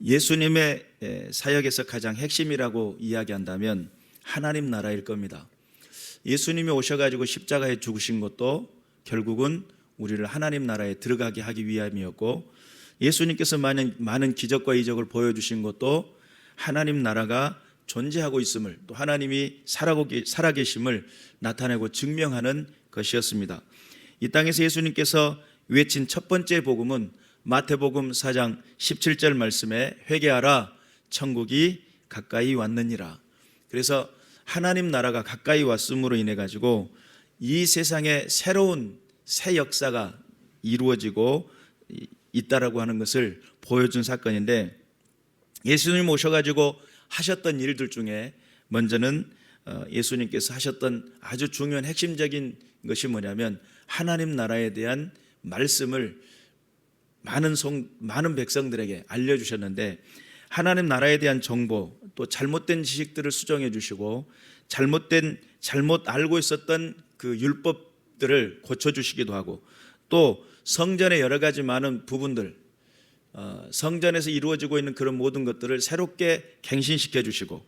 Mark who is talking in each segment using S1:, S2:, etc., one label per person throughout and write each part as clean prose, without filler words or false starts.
S1: 예수님의 사역에서 가장 핵심이라고 이야기한다면 하나님 나라일 겁니다. 예수님이 오셔가지고 십자가에 죽으신 것도 결국은 우리를 하나님 나라에 들어가게 하기 위함이었고, 예수님께서 많은 기적과 이적을 보여주신 것도 하나님 나라가 존재하고 있음을, 또 하나님이 살아계심을 나타내고 증명하는 것이었습니다. 이 땅에서 예수님께서 외친 첫 번째 복음은 마태복음 4장 17절 말씀에 회개하라 천국이 가까이 왔느니라. 그래서 하나님 나라가 가까이 왔음으로 인해 가지고 이 세상에 새로운 새 역사가 이루어지고 있다라고 하는 것을 보여준 사건인데, 예수님 오셔가지고 하셨던 일들 중에 먼저는 예수님께서 하셨던 아주 중요한 핵심적인 것이 뭐냐면 하나님 나라에 대한 말씀을 많은 백성들에게 알려주셨는데, 하나님 나라에 대한 정보, 또 잘못된 지식들을 수정해 주시고 잘못 알고 있었던 그 율법들을 고쳐주시기도 하고, 또 성전의 여러 가지 많은 부분들, 성전에서 이루어지고 있는 그런 모든 것들을 새롭게 갱신시켜 주시고,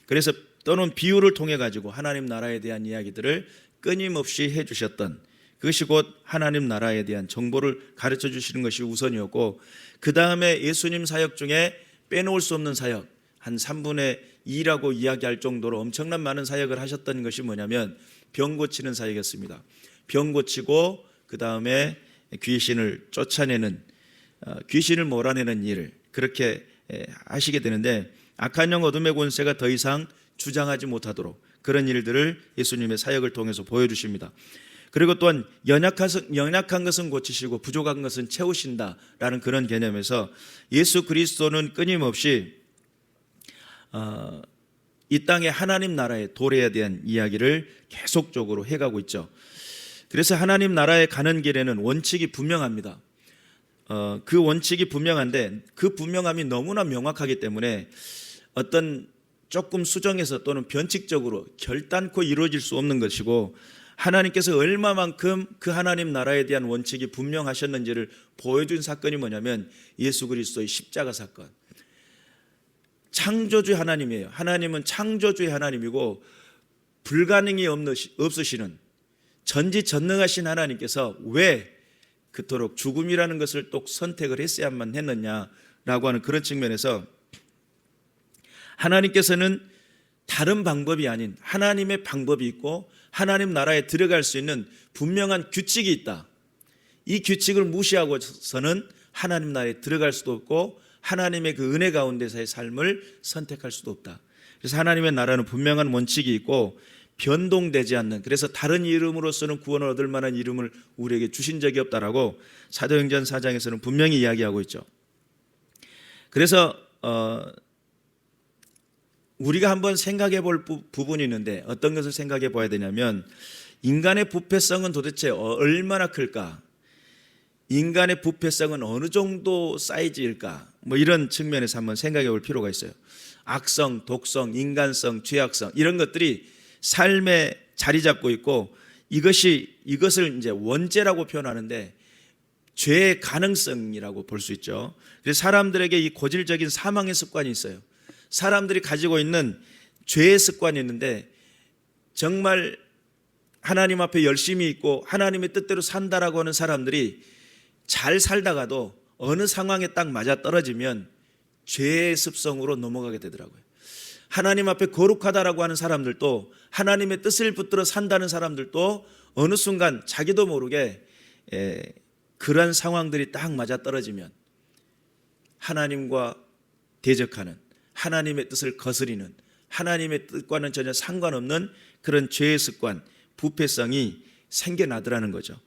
S1: 그래서 또는 비유를 통해 가지고 하나님 나라에 대한 이야기들을 끊임없이 해 주셨던 그것이 곧 하나님 나라에 대한 정보를 가르쳐 주시는 것이 우선이었고, 그 다음에 예수님 사역 중에 빼놓을 수 없는 사역, 한 3분의 2라고 이야기할 정도로 엄청난 많은 사역을 하셨던 것이 뭐냐면 병 고치는 사역이었습니다. 병 고치고 그 다음에 귀신을 쫓아내는, 귀신을 몰아내는 일을 그렇게 하시게 되는데, 악한 영 어둠의 권세가 더 이상 주장하지 못하도록 그런 일들을 예수님의 사역을 통해서 보여주십니다. 그리고 또한 연약한 것은 고치시고 부족한 것은 채우신다라는 그런 개념에서 예수 그리스도는 끊임없이 이 땅의 하나님 나라의 도래에 대한 이야기를 계속적으로 해가고 있죠. 그래서 하나님 나라에 가는 길에는 원칙이 분명합니다. 그 원칙이 분명한데 그 분명함이 너무나 명확하기 때문에 어떤 조금 수정해서 또는 변칙적으로 결단코 이루어질 수 없는 것이고, 하나님께서 얼마만큼 그 하나님 나라에 대한 원칙이 분명하셨는지를 보여준 사건이 뭐냐면 예수 그리스도의 십자가 사건. 창조주의 하나님이에요. 하나님은 창조주의 하나님이고 불가능이 없으시는 전지전능하신 하나님께서 왜 그토록 죽음이라는 것을 또 선택을 했어야만 했느냐라고 하는 그런 측면에서 하나님께서는 다른 방법이 아닌 하나님의 방법이 있고 하나님 나라에 들어갈 수 있는 분명한 규칙이 있다. 이 규칙을 무시하고서는 하나님 나라에 들어갈 수도 없고 하나님의 그 은혜 가운데서의 삶을 선택할 수도 없다. 그래서 하나님의 나라는 분명한 원칙이 있고 변동되지 않는, 그래서 다른 이름으로서는 구원을 얻을 만한 이름을 우리에게 주신 적이 없다라고 사도행전 4장에서는 분명히 이야기하고 있죠. 그래서 우리가 한번 생각해 볼 부분이 있는데 어떤 것을 생각해 봐야 되냐면, 인간의 부패성은 도대체 얼마나 클까? 인간의 부패성은 어느 정도 사이즈일까? 뭐 이런 측면에서 한번 생각해 볼 필요가 있어요. 악성, 독성, 인간성, 죄악성, 이런 것들이 삶에 자리 잡고 있고, 이것을 이제 원죄라고 표현하는데 죄의 가능성이라고 볼 수 있죠. 그래서 사람들에게 이 고질적인 사망의 습관이 있어요. 사람들이 가지고 있는 죄의 습관이 있는데, 정말 하나님 앞에 열심히 있고 하나님의 뜻대로 산다라고 하는 사람들이 잘 살다가도 어느 상황에 딱 맞아 떨어지면 죄의 습성으로 넘어가게 되더라고요. 하나님 앞에 거룩하다라고 하는 사람들도, 하나님의 뜻을 붙들어 산다는 사람들도 어느 순간 자기도 모르게 그런 상황들이 딱 맞아 떨어지면 하나님과 대적하는, 하나님의 뜻을 거스리는, 하나님의 뜻과는 전혀 상관없는 그런 죄의 습관, 부패성이 생겨나더라는 거죠.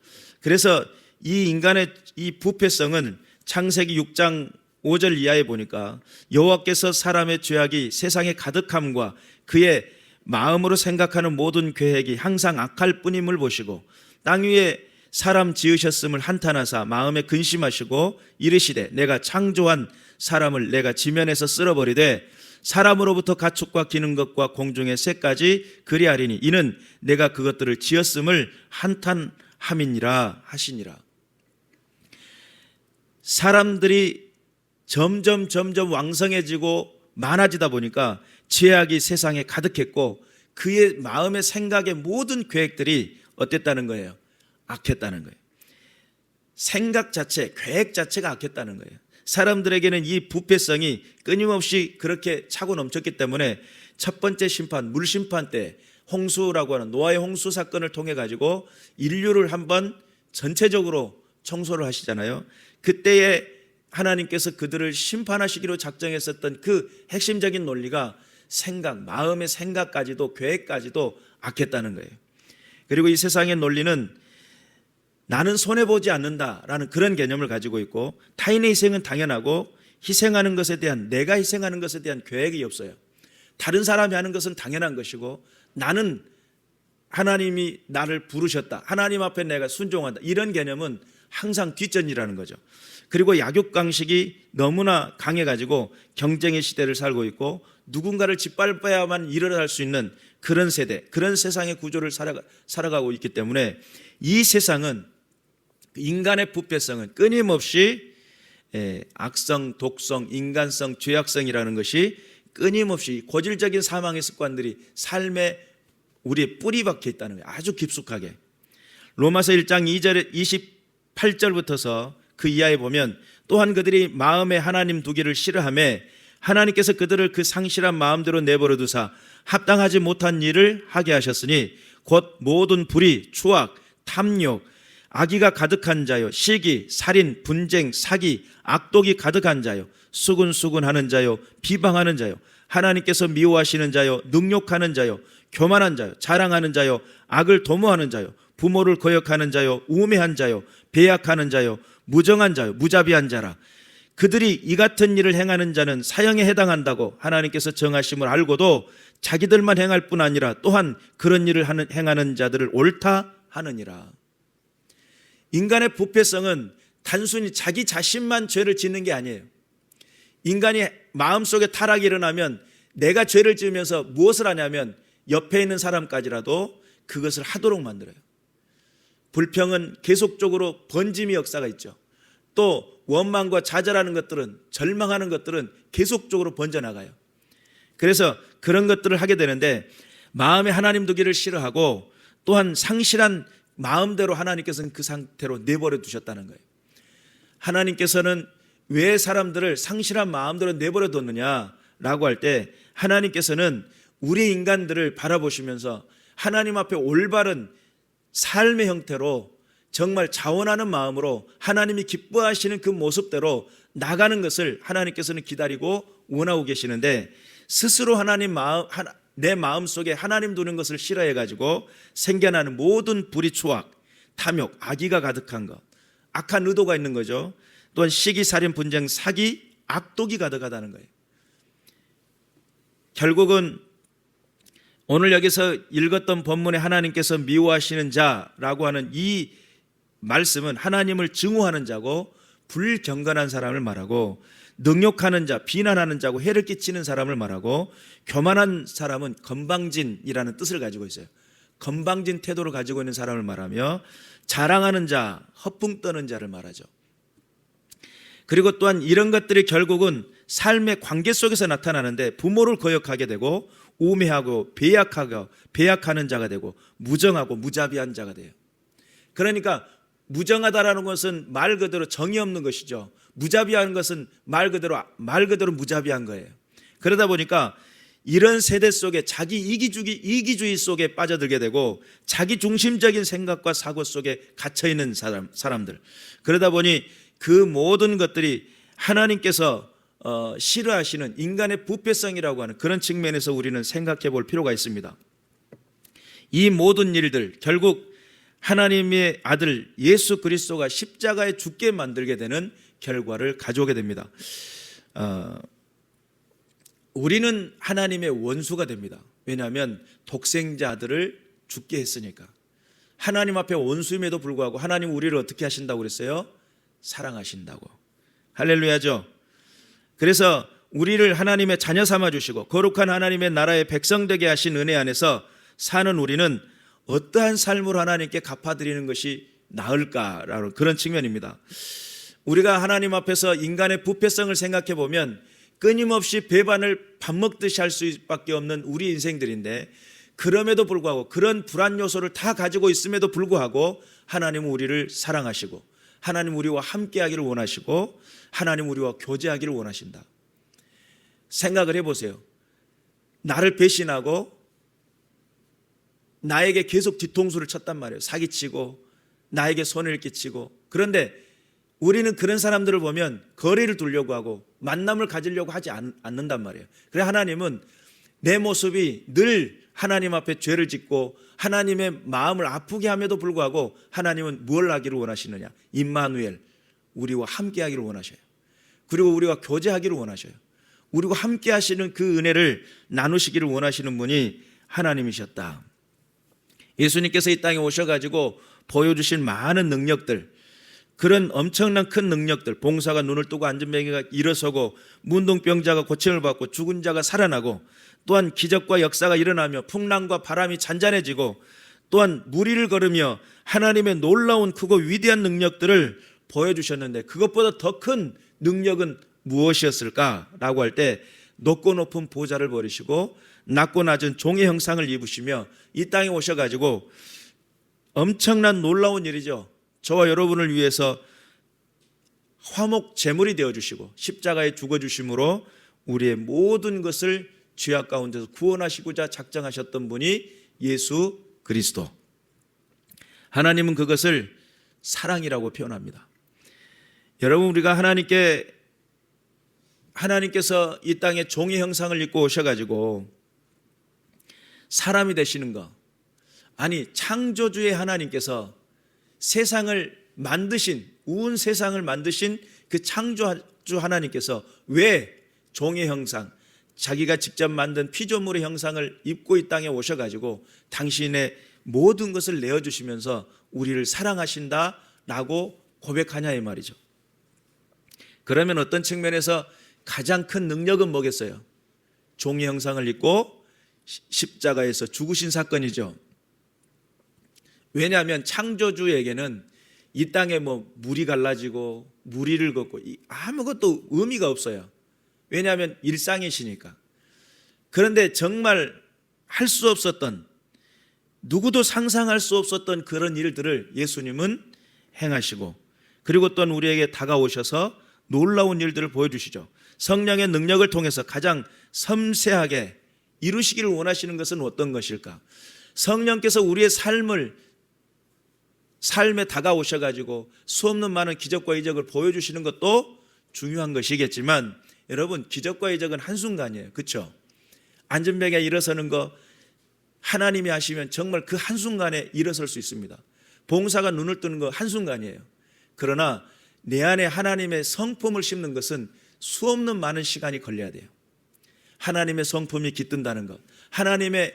S1: 그래서 이 인간의 이 부패성은 창세기 6장 5절 이하에 보니까 여호와께서 사람의 죄악이 세상에 가득함과 그의 마음으로 생각하는 모든 계획이 항상 악할 뿐임을 보시고 땅 위에 사람 지으셨음을 한탄하사 마음에 근심하시고 이르시되 내가 창조한 사람을 내가 지면에서 쓸어버리되 사람으로부터 가축과 기는 것과 공중의 새까지 그리하리니 이는 내가 그것들을 지었음을 한탄함이니라 하시니라. 사람들이 점점 왕성해지고 많아지다 보니까 죄악이 세상에 가득했고 그의 마음의 생각의 모든 계획들이 어땠다는 거예요? 악했다는 거예요. 생각 자체, 계획 자체가 악했다는 거예요. 사람들에게는 이 부패성이 끊임없이 그렇게 차고 넘쳤기 때문에 첫 번째 심판, 물심판 때 홍수라고 하는 노아의 홍수 사건을 통해 가지고 인류를 한번 전체적으로 청소를 하시잖아요. 그때에 하나님께서 그들을 심판하시기로 작정했었던 그 핵심적인 논리가 생각, 마음의 생각까지도 계획까지도 악했다는 거예요. 그리고 이 세상의 논리는 나는 손해보지 않는다라는 그런 개념을 가지고 있고 타인의 희생은 당연하고 희생하는 것에 대한 내가 희생하는 것에 대한 계획이 없어요. 다른 사람이 하는 것은 당연한 것이고 나는 하나님이 나를 부르셨다. 하나님 앞에 내가 순종한다. 이런 개념은 항상 뒷전이라는 거죠. 그리고 약육강식이 너무나 강해가지고 경쟁의 시대를 살고 있고 누군가를 짓밟아야만 일어날 수 있는 그런 세대, 그런 세상의 구조를 살아가고 있기 때문에 이 세상은 인간의 부패성은 끊임없이 악성, 독성, 인간성, 죄악성이라는 것이 끊임없이 고질적인 사망의 습관들이 삶에 우리의 뿌리 박혀 있다는 거예요. 아주 깊숙하게. 로마서 1장 2절 28절부터서 그 이하에 보면 또한 그들이 마음에 하나님 두기를 싫어하며 하나님께서 그들을 그 상실한 마음대로 내버려 두사 합당하지 못한 일을 하게 하셨으니 곧 모든 불의, 추악, 탐욕, 악의가 가득한 자요, 시기, 살인, 분쟁, 사기, 악독이 가득한 자요, 수군수군하는 자요, 비방하는 자요, 하나님께서 미워하시는 자요, 능욕하는 자요, 교만한 자요, 자랑하는 자요, 악을 도모하는 자요, 부모를 거역하는 자요, 우매한 자요, 배약하는 자요, 무정한 자요, 무자비한 자라. 그들이 이 같은 일을 행하는 자는 사형에 해당한다고 하나님께서 정하심을 알고도 자기들만 행할 뿐 아니라 또한 그런 일을 행하는 자들을 옳다 하느니라. 인간의 부패성은 단순히 자기 자신만 죄를 짓는 게 아니에요. 인간이 마음속에 타락이 일어나면 내가 죄를 지으면서 무엇을 하냐면 옆에 있는 사람까지라도 그것을 하도록 만들어요. 불평은 계속적으로 번짐의 역사가 있죠. 또 원망과 좌절하는 것들은, 절망하는 것들은 계속적으로 번져나가요. 그래서 그런 것들을 하게 되는데 마음에 하나님 두기를 싫어하고 또한 상실한 마음대로 하나님께서는 그 상태로 내버려 두셨다는 거예요. 하나님께서는 왜 사람들을 상실한 마음대로 내버려 뒀느냐라고 할 때 하나님께서는 우리 인간들을 바라보시면서 하나님 앞에 올바른 삶의 형태로 정말 자원하는 마음으로 하나님이 기뻐하시는 그 모습대로 나가는 것을 하나님께서는 기다리고 원하고 계시는데 스스로 내 마음 속에 하나님 두는 것을 싫어해가지고 생겨나는 모든 불의, 추악, 탐욕, 악의가 가득한 것, 악한 의도가 있는 거죠. 또한 시기, 살인, 분쟁, 사기, 악독이 가득하다는 거예요. 결국은 오늘 여기서 읽었던 본문에 하나님께서 미워하시는 자라고 하는 이 말씀은 하나님을 증오하는 자고 불경건한 사람을 말하고 능욕하는 자, 비난하는 자고 해를 끼치는 사람을 말하고 교만한 사람은 건방진이라는 뜻을 가지고 있어요. 건방진 태도를 가지고 있는 사람을 말하며 자랑하는 자, 허풍 떠는 자를 말하죠. 그리고 또한 이런 것들이 결국은 삶의 관계 속에서 나타나는데 부모를 거역하게 되고 우매하고 배약하는 자가 되고 무정하고 무자비한 자가 돼요. 그러니까 무정하다라는 것은 말 그대로 정이 없는 것이죠. 무자비한 것은 말 그대로 무자비한 거예요. 그러다 보니까 이런 세대 속에 자기 이기주의 속에 빠져들게 되고 자기 중심적인 생각과 사고 속에 갇혀있는 사람들. 그러다 보니 그 모든 것들이 하나님께서 싫어하시는 인간의 부패성이라고 하는 그런 측면에서 우리는 생각해 볼 필요가 있습니다. 이 모든 일들 결국 하나님의 아들 예수 그리스도가 십자가에 죽게 만들게 되는 결과를 가져오게 됩니다. 우리는 하나님의 원수가 됩니다. 왜냐하면 독생자 아들을 죽게 했으니까. 하나님 앞에 원수임에도 불구하고 하나님 우리를 어떻게 하신다고 그랬어요? 사랑하신다고. 할렐루야죠. 그래서 우리를 하나님의 자녀 삼아주시고 거룩한 하나님의 나라의 백성 되게 하신 은혜 안에서 사는 우리는 어떠한 삶으로 하나님께 갚아드리는 것이 나을까라는 그런 측면입니다. 우리가 하나님 앞에서 인간의 부패성을 생각해 보면 끊임없이 배반을 밥 먹듯이 할 수밖에 없는 우리 인생들인데, 그럼에도 불구하고 그런 불안 요소를 다 가지고 있음에도 불구하고 하나님은 우리를 사랑하시고 하나님 우리와 함께하기를 원하시고 하나님 우리와 교제하기를 원하신다. 생각을 해보세요. 나를 배신하고 나에게 계속 뒤통수를 쳤단 말이에요. 사기치고 나에게 손해를 끼치고. 그런데 우리는 그런 사람들을 보면 거리를 두려고 하고 만남을 가지려고 하지 않는단 말이에요. 그래 하나님은 내 모습이 늘 하나님 앞에 죄를 짓고 하나님의 마음을 아프게 함에도 불구하고 하나님은 무엇을 하기를 원하시느냐? 임마누엘, 우리와 함께 하기를 원하셔요. 그리고 우리와 교제하기를 원하셔요. 우리와 함께 하시는 그 은혜를 나누시기를 원하시는 분이 하나님이셨다. 예수님께서 이 땅에 오셔가지고 보여주신 많은 능력들, 그런 엄청난 큰 능력들, 봉사가 눈을 뜨고 안전뱅이가 일어서고 문둥병자가 고침을 받고 죽은 자가 살아나고, 또한 기적과 역사가 일어나며 풍랑과 바람이 잔잔해지고, 또한 무리를 걸으며 하나님의 놀라운 크고 위대한 능력들을 보여주셨는데, 그것보다 더 큰 능력은 무엇이었을까라고 할 때 높고 높은 보좌를 버리시고 낮고 낮은 종의 형상을 입으시며 이 땅에 오셔가지고 엄청난 놀라운 일이죠. 저와 여러분을 위해서 화목 제물이 되어주시고 십자가에 죽어주심으로 우리의 모든 것을 죄악 가운데서 구원하시고자 작정하셨던 분이 예수 그리스도. 하나님은 그것을 사랑이라고 표현합니다. 여러분, 우리가 하나님께서 이 땅에 종의 형상을 입고 오셔가지고 사람이 되시는 거, 아니 창조주의 하나님께서 세상을 만드신, 온 세상을 만드신 그 창조주 하나님께서 왜 종의 형상, 자기가 직접 만든 피조물의 형상을 입고 이 땅에 오셔가지고 당신의 모든 것을 내어주시면서 우리를 사랑하신다라고 고백하냐 이 말이죠. 그러면 어떤 측면에서 가장 큰 능력은 뭐겠어요? 종의 형상을 입고 십자가에서 죽으신 사건이죠. 왜냐하면 창조주에게는 이 땅에 뭐 물이 갈라지고 무리를 걷고 아무것도 의미가 없어요. 왜냐하면 일상이시니까. 그런데 정말 할 수 없었던, 누구도 상상할 수 없었던 그런 일들을 예수님은 행하시고, 그리고 또한 우리에게 다가오셔서 놀라운 일들을 보여주시죠. 성령의 능력을 통해서 가장 섬세하게 이루시기를 원하시는 것은 어떤 것일까? 성령께서 우리의 삶에 다가오셔가지고 수없는 많은 기적과 이적을 보여주시는 것도 중요한 것이겠지만, 여러분, 기적과 이적은 한순간이에요. 그렇죠? 안전병에 일어서는 거 하나님이 하시면 정말 그 한순간에 일어설 수 있습니다. 봉사가 눈을 뜨는 거 한순간이에요. 그러나 내 안에 하나님의 성품을 심는 것은 수없는 많은 시간이 걸려야 돼요. 하나님의 성품이 깃든다는 것, 하나님의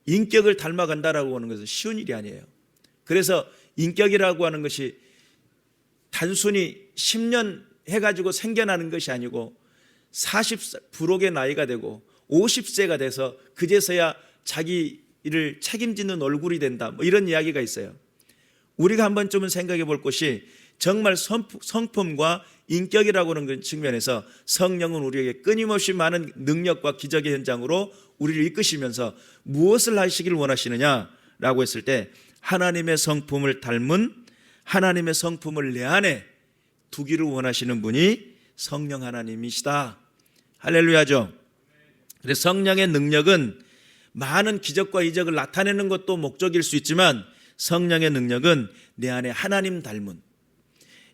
S1: 인격을 닮아간다라고 하는 것은 쉬운 일이 아니에요. 그래서 인격이라고 하는 것이 단순히 10년 해가지고 생겨나는 것이 아니고 40살 부록의 나이가 되고 50세가 돼서 그제서야 자기 일을 책임지는 얼굴이 된다, 뭐 이런 이야기가 있어요. 우리가 한 번쯤은 생각해 볼 것이, 정말 성품과 인격이라고 하는 측면에서 성령은 우리에게 끊임없이 많은 능력과 기적의 현장으로 우리를 이끄시면서 무엇을 하시기를 원하시느냐라고 했을 때, 하나님의 성품을 닮은, 하나님의 성품을 내 안에 두기를 원하시는 분이 성령 하나님이시다. 할렐루야죠. 그래서 성령의 능력은 많은 기적과 이적을 나타내는 것도 목적일 수 있지만, 성령의 능력은 내 안에 하나님 닮은.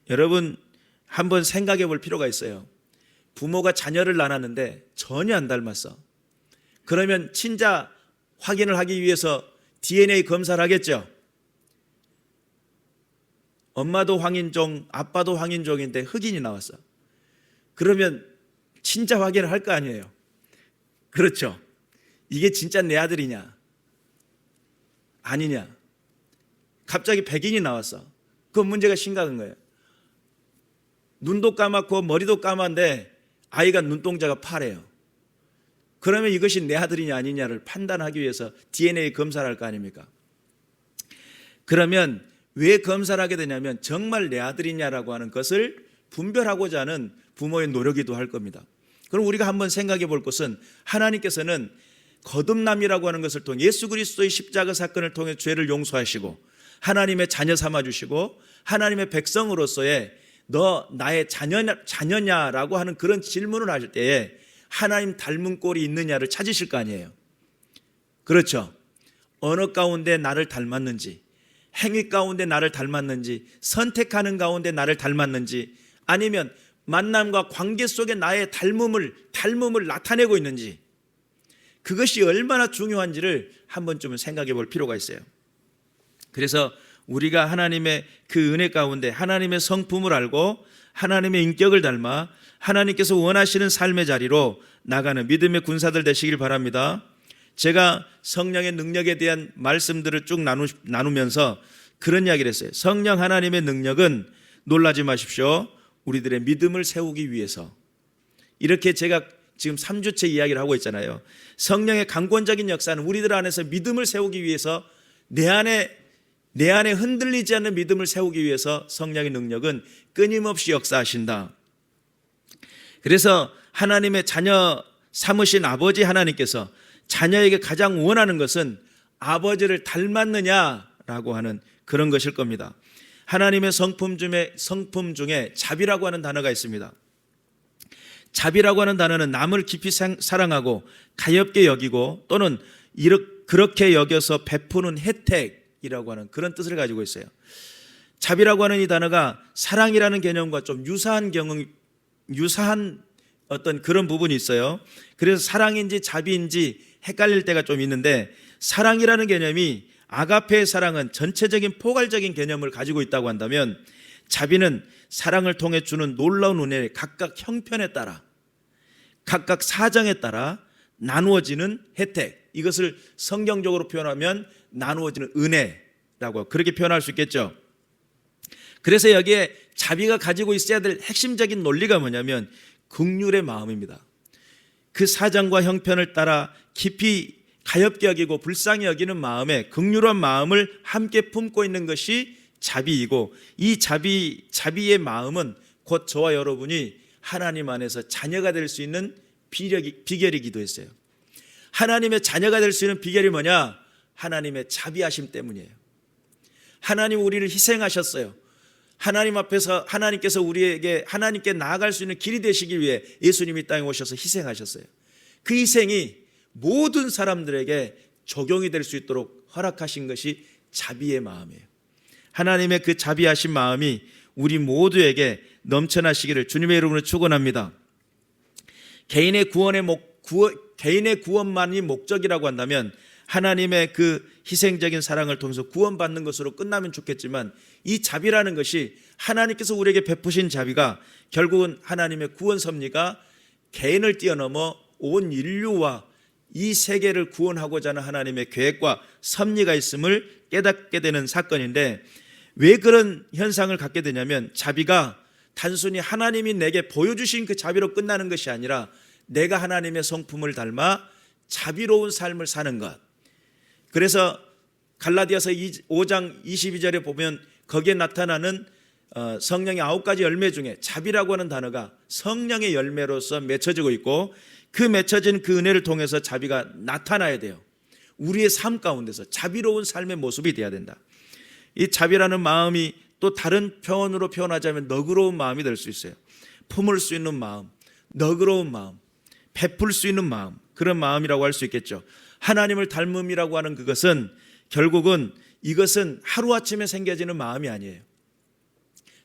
S1: 여러분, 한번 생각해 볼 필요가 있어요. 부모가 자녀를 낳았는데 전혀 안 닮았어. 그러면 친자 확인을 하기 위해서 DNA 검사를 하겠죠. 엄마도 황인종, 아빠도 황인종인데 흑인이 나왔어. 그러면 친자 확인을 할 거 아니에요. 그렇죠? 이게 진짜 내 아들이냐 아니냐. 갑자기 백인이 나왔어. 그 문제가 심각한 거예요. 눈도 까맣고 머리도 까만데 아이가 눈동자가 파래요. 그러면 이것이 내 아들이냐 아니냐를 판단하기 위해서 DNA 검사를 할 거 아닙니까? 그러면 왜 검사를 하게 되냐면 정말 내 아들이냐라고 하는 것을 분별하고자 하는 부모의 노력이기도 할 겁니다. 그럼 우리가 한번 생각해 볼 것은 하나님께서는 거듭남이라고 하는 것을 통해 예수 그리스도의 십자가 사건을 통해 죄를 용서하시고 하나님의 자녀 삼아주시고 하나님의 백성으로서의 너 나의 자녀냐라고 하는 그런 질문을 하실 때에 하나님 닮은 꼴이 있느냐를 찾으실 거 아니에요. 그렇죠. 언어 가운데 나를 닮았는지, 행위 가운데 나를 닮았는지, 선택하는 가운데 나를 닮았는지, 아니면 만남과 관계 속에 나의 닮음을 나타내고 있는지, 그것이 얼마나 중요한지를 한 번쯤은 생각해 볼 필요가 있어요. 그래서 우리가 하나님의 그 은혜 가운데 하나님의 성품을 알고 하나님의 인격을 닮아 하나님께서 원하시는 삶의 자리로 나가는 믿음의 군사들 되시길 바랍니다. 제가 성령의 능력에 대한 말씀들을 쭉 나누면서 그런 이야기를 했어요. 성령 하나님의 능력은 놀라지 마십시오. 우리들의 믿음을 세우기 위해서. 이렇게 제가 지금 3주째 이야기를 하고 있잖아요. 성령의 강권적인 역사는 우리들 안에서 믿음을 세우기 위해서 내 안에 흔들리지 않는 믿음을 세우기 위해서 성령의 능력은 끊임없이 역사하신다. 그래서 하나님의 자녀 삼으신 아버지 하나님께서 자녀에게 가장 원하는 것은 아버지를 닮았느냐라고 하는 그런 것일 겁니다. 하나님의 성품 중에 자비라고 하는 단어가 있습니다. 자비라고 하는 단어는 남을 깊이 사랑하고 가엾게 여기고 또는 그렇게 여겨서 베푸는 혜택이라고 하는 그런 뜻을 가지고 있어요. 자비라고 하는 이 단어가 사랑이라는 개념과 좀 유사한 어떤 그런 부분이 있어요. 그래서 사랑인지 자비인지 헷갈릴 때가 좀 있는데, 사랑이라는 개념이 아가페의 사랑은 전체적인 포괄적인 개념을 가지고 있다고 한다면, 자비는 사랑을 통해 주는 놀라운 은혜를 각각 형편에 따라 각각 사정에 따라 나누어지는 혜택, 이것을 성경적으로 표현하면 나누어지는 은혜라고 그렇게 표현할 수 있겠죠. 그래서 여기에 자비가 가지고 있어야 될 핵심적인 논리가 뭐냐면 긍휼의 마음입니다. 그 사정과 형편을 따라 깊이 가엾게 여기고 불쌍히 여기는 마음에 긍휼한 마음을 함께 품고 있는 것이 자비이고, 이 자비의 마음은 곧 저와 여러분이 하나님 안에서 자녀가 될 수 있는 비결이기도 했어요. 하나님의 자녀가 될 수 있는 비결이 뭐냐? 하나님의 자비하심 때문이에요. 하나님 우리를 희생하셨어요. 하나님 앞에서 하나님께서 우리에게 하나님께 나아갈 수 있는 길이 되시기 위해 예수님이 땅에 오셔서 희생하셨어요. 그 희생이 모든 사람들에게 적용이 될 수 있도록 허락하신 것이 자비의 마음이에요. 하나님의 그 자비하신 마음이 우리 모두에게 넘쳐나시기를 주님의 이름으로 축원합니다. 개인의 구원만이 목적이라고 한다면 하나님의 그 희생적인 사랑을 통해서 구원받는 것으로 끝나면 좋겠지만, 이 자비라는 것이 하나님께서 우리에게 베푸신 자비가 결국은 하나님의 구원 섭리가 개인을 뛰어넘어 온 인류와 이 세계를 구원하고자 하는 하나님의 계획과 섭리가 있음을 깨닫게 되는 사건인데, 왜 그런 현상을 갖게 되냐면 자비가 단순히 하나님이 내게 보여주신 그 자비로 끝나는 것이 아니라 내가 하나님의 성품을 닮아 자비로운 삶을 사는 것. 그래서 갈라디아서 5장 22절에 보면 거기에 나타나는 성령의 9가지 열매 중에 자비라고 하는 단어가 성령의 열매로서 맺혀지고 있고, 그 맺혀진 그 은혜를 통해서 자비가 나타나야 돼요. 우리의 삶 가운데서 자비로운 삶의 모습이 되어야 된다. 이 자비라는 마음이 또 다른 표현으로 표현하자면 너그러운 마음이 될 수 있어요. 품을 수 있는 마음, 너그러운 마음, 베풀 수 있는 마음, 그런 마음이라고 할 수 있겠죠. 하나님을 닮음이라고 하는 그것은 결국은 이것은 하루아침에 생겨지는 마음이 아니에요.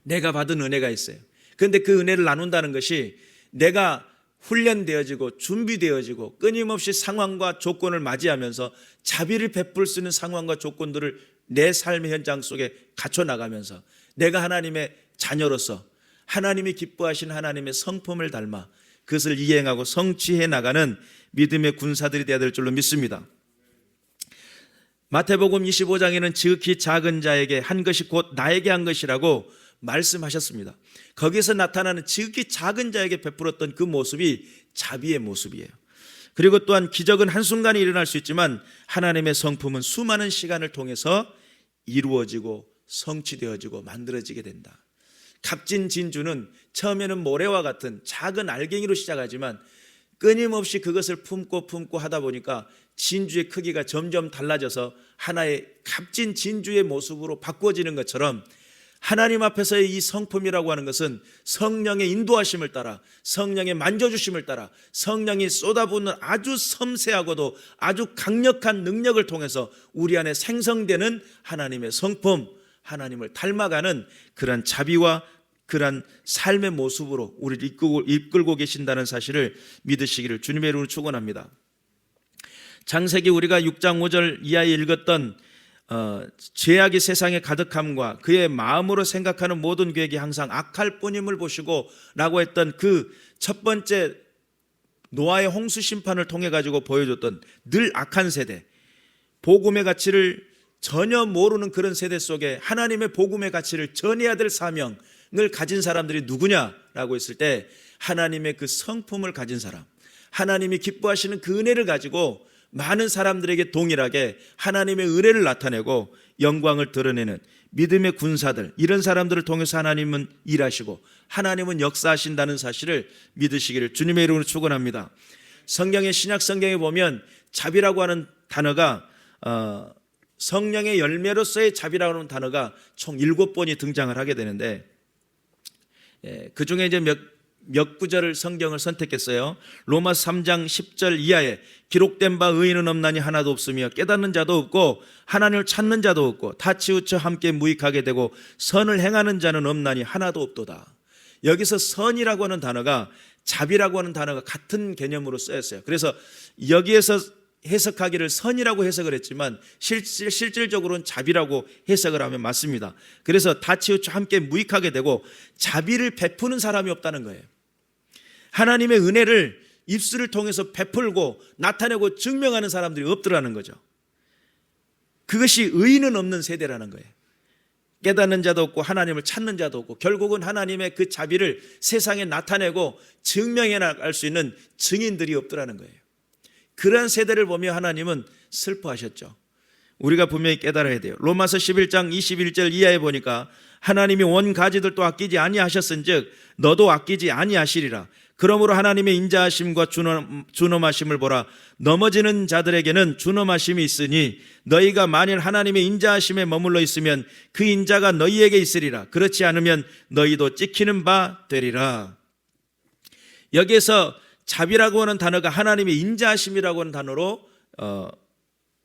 S1: 내가 받은 은혜가 있어요. 그런데 그 은혜를 나눈다는 것이 내가 훈련되어지고 준비되어지고 끊임없이 상황과 조건을 맞이하면서 자비를 베풀 수 있는 상황과 조건들을 내 삶의 현장 속에 갖춰 나가면서 내가 하나님의 자녀로서 하나님이 기뻐하신 하나님의 성품을 닮아 그것을 이행하고 성취해 나가는 믿음의 군사들이 되어야 될 줄로 믿습니다. 마태복음 25장에는 지극히 작은 자에게 한 것이 곧 나에게 한 것이라고 말씀하셨습니다. 거기서 나타나는 지극히 작은 자에게 베풀었던 그 모습이 자비의 모습이에요. 그리고 또한 기적은 한순간에 일어날 수 있지만 하나님의 성품은 수많은 시간을 통해서 이루어지고 성취되어지고 만들어지게 된다. 값진 진주는 처음에는 모래와 같은 작은 알갱이로 시작하지만 끊임없이 그것을 품고 하다 보니까 진주의 크기가 점점 달라져서 하나의 값진 진주의 모습으로 바꿔지는 것처럼 하나님 앞에서의 이 성품이라고 하는 것은 성령의 인도하심을 따라, 성령의 만져주심을 따라, 성령이 쏟아붓는 아주 섬세하고도 아주 강력한 능력을 통해서 우리 안에 생성되는 하나님의 성품, 하나님을 닮아가는 그런 자비와 그런 삶의 모습으로 우리를 이끌고 계신다는 사실을 믿으시기를 주님의 이름으로 축원합니다. 창세기 우리가 6장 5절 이하에 읽었던 죄악이 세상에 가득함과 그의 마음으로 생각하는 모든 계획이 항상 악할 뿐임을 보시고 라고 했던 그 첫 번째 노아의 홍수 심판을 통해 가지고 보여줬던 늘 악한 세대, 복음의 가치를 전혀 모르는 그런 세대 속에 하나님의 복음의 가치를 전해야 될 사명을 가진 사람들이 누구냐라고 했을 때 하나님의 그 성품을 가진 사람, 하나님이 기뻐하시는 그 은혜를 가지고 많은 사람들에게 동일하게 하나님의 은혜를 나타내고 영광을 드러내는 믿음의 군사들, 이런 사람들을 통해서 하나님은 일하시고 하나님은 역사하신다는 사실을 믿으시기를 주님의 이름으로 축원합니다. 성경의 신약 성경에 보면 자비라고 하는 단어가 성령의 열매로서의 자비라고 하는 단어가 총 7번이 등장을 하게 되는데 그 중에 이제 몇 구절을 성경을 선택했어요. 로마서 3장 10절 이하에 기록된 바 의인은 없나니 하나도 없으며 깨닫는 자도 없고 하나님을 찾는 자도 없고 다 치우쳐 함께 무익하게 되고 선을 행하는 자는 없나니 하나도 없도다. 여기서 선이라고 하는 단어가 자비라고 하는 단어가 같은 개념으로 쓰였어요. 그래서 여기에서 해석하기를 선이라고 해석을 했지만 실질적으로는 자비라고 해석을 하면 맞습니다. 그래서 다 치우쳐 함께 무익하게 되고 자비를 베푸는 사람이 없다는 거예요. 하나님의 은혜를 입술을 통해서 베풀고 나타내고 증명하는 사람들이 없더라는 거죠. 그것이 의인은 없는 세대라는 거예요. 깨닫는 자도 없고 하나님을 찾는 자도 없고 결국은 하나님의 그 자비를 세상에 나타내고 증명해 나갈 수 있는 증인들이 없더라는 거예요. 그런 세대를 보며 하나님은 슬퍼하셨죠. 우리가 분명히 깨달아야 돼요. 로마서 11장 21절 이하에 보니까 하나님이 원 가지들도 아끼지 아니하셨은즉 너도 아끼지 아니하시리라. 그러므로 하나님의 인자하심과 준엄하심을 보라. 넘어지는 자들에게는 준엄하심이 있으니 너희가 만일 하나님의 인자하심에 머물러 있으면 그 인자가 너희에게 있으리라. 그렇지 않으면 너희도 찍히는 바 되리라. 여기에서 자비라고 하는 단어가 하나님의 인자하심이라고 하는 단어로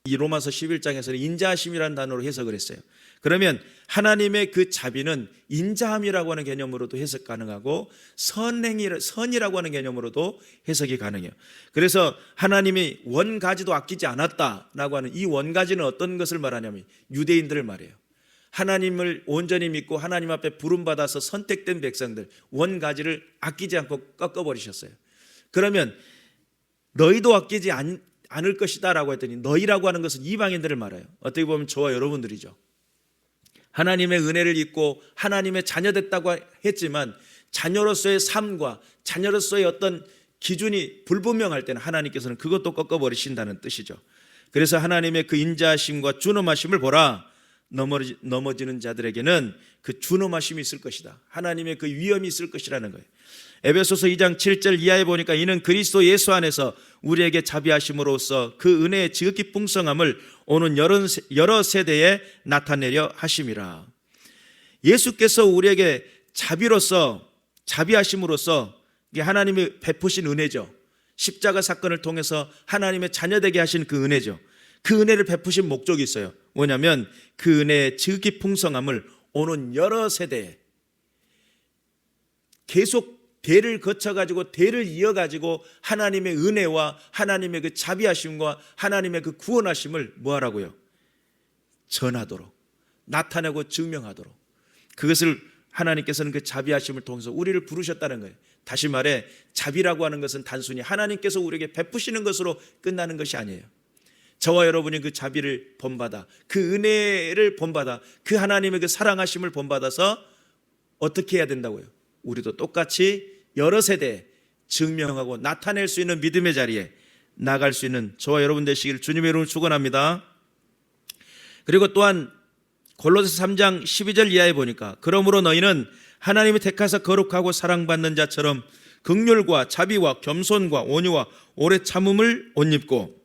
S1: 이 로마서 11장에서는 인자하심이라는 단어로 해석을 했어요. 그러면 하나님의 그 자비는 인자함이라고 하는 개념으로도 해석 가능하고 선이라고 하는 개념으로도 해석이 가능해요. 그래서 하나님이 원가지도 아끼지 않았다라고 하는 이 원가지는 어떤 것을 말하냐면 유대인들을 말해요. 하나님을 온전히 믿고 하나님 앞에 부름받아서 선택된 백성들 원가지를 아끼지 않고 꺾어버리셨어요. 그러면 너희도 아끼지 않을 것이다 라고 했더니 너희라고 하는 것은 이방인들을 말해요. 어떻게 보면 저와 여러분들이죠. 하나님의 은혜를 입고 하나님의 자녀됐다고 했지만 자녀로서의 삶과 자녀로서의 어떤 기준이 불분명할 때는 하나님께서는 그것도 꺾어버리신다는 뜻이죠. 그래서 하나님의 그 인자하심과 준엄하심을 보라. 넘어지는 자들에게는 그 준엄하심이 있을 것이다. 하나님의 그 위엄이 있을 것이라는 거예요. 에베소서 2장 7절 이하에 보니까 이는 그리스도 예수 안에서 우리에게 자비하심으로써 그 은혜의 지극히 풍성함을 오는 여러 세대에 나타내려 하심이라. 예수께서 우리에게 자비하심으로써 이게 하나님이 베푸신 은혜죠. 십자가 사건을 통해서 하나님의 자녀되게 하신 그 은혜죠. 그 은혜를 베푸신 목적이 있어요. 뭐냐면 그 은혜의 지극히 풍성함을 오는 여러 세대에 계속 대를 거쳐가지고 대를 이어가지고 하나님의 은혜와 하나님의 그 자비하심과 하나님의 그 구원하심을 뭐하라고요? 전하도록, 나타내고 증명하도록. 그것을 하나님께서는 그 자비하심을 통해서 우리를 부르셨다는 거예요. 다시 말해 자비라고 하는 것은 단순히 하나님께서 우리에게 베푸시는 것으로 끝나는 것이 아니에요. 저와 여러분이 그 자비를 본받아, 그 은혜를 본받아, 그 하나님의 그 사랑하심을 본받아서 어떻게 해야 된다고요? 우리도 똑같이 여러 세대에 증명하고 나타낼 수 있는 믿음의 자리에 나갈 수 있는 저와 여러분 되시기를 주님의 이름으로 축원합니다. 그리고 또한 골로새 3장 12절 이하에 보니까 그러므로 너희는 하나님이 택하사 거룩하고 사랑받는 자처럼 긍휼과 자비와 겸손과 온유와 오래 참음을 옷 입고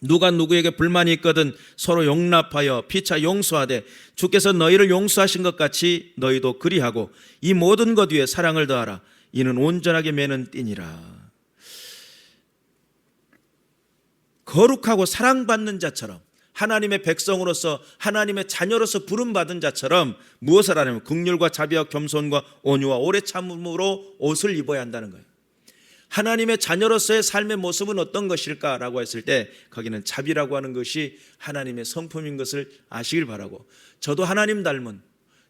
S1: 누가 누구에게 불만이 있거든 서로 용납하여 피차 용서하되 주께서 너희를 용서하신 것 같이 너희도 그리하고 이 모든 것 위에 사랑을 더하라. 이는 온전하게 매는 띠니라. 거룩하고 사랑받는 자처럼 하나님의 백성으로서 하나님의 자녀로서 부름받은 자처럼 무엇을 하냐면 긍휼과 자비와 겸손과 온유와 오래 참음으로 옷을 입어야 한다는 거예요. 하나님의 자녀로서의 삶의 모습은 어떤 것일까라고 했을 때 거기는 자비라고 하는 것이 하나님의 성품인 것을 아시길 바라고, 저도 하나님 닮은,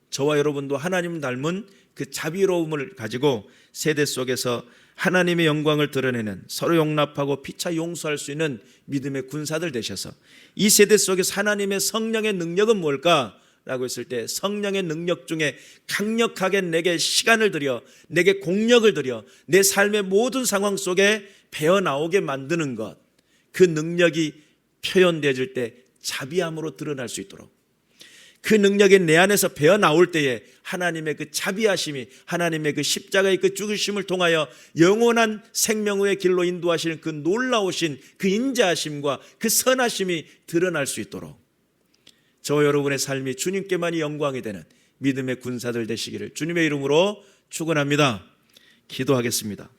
S1: 저와 여러분도 하나님 닮은 그 자비로움을 가지고 세대 속에서 하나님의 영광을 드러내는, 서로 용납하고 피차 용서할 수 있는 믿음의 군사들 되셔서 이 세대 속에서 하나님의 성령의 능력은 뭘까? 라고 했을 때 성령의 능력 중에 강력하게 내게 시간을 들여, 내게 공력을 들여 내 삶의 모든 상황 속에 배어나오게 만드는 것, 그 능력이 표현되어질 때 자비함으로 드러날 수 있도록, 그 능력이 내 안에서 배어나올 때에 하나님의 그 자비하심이, 하나님의 그 십자가의 그 죽으심을 통하여 영원한 생명의 길로 인도하시는 그 놀라우신 그 인자하심과 그 선하심이 드러날 수 있도록 저와 여러분의 삶이 주님께만이 영광이 되는 믿음의 군사들 되시기를 주님의 이름으로 축원합니다. 기도하겠습니다.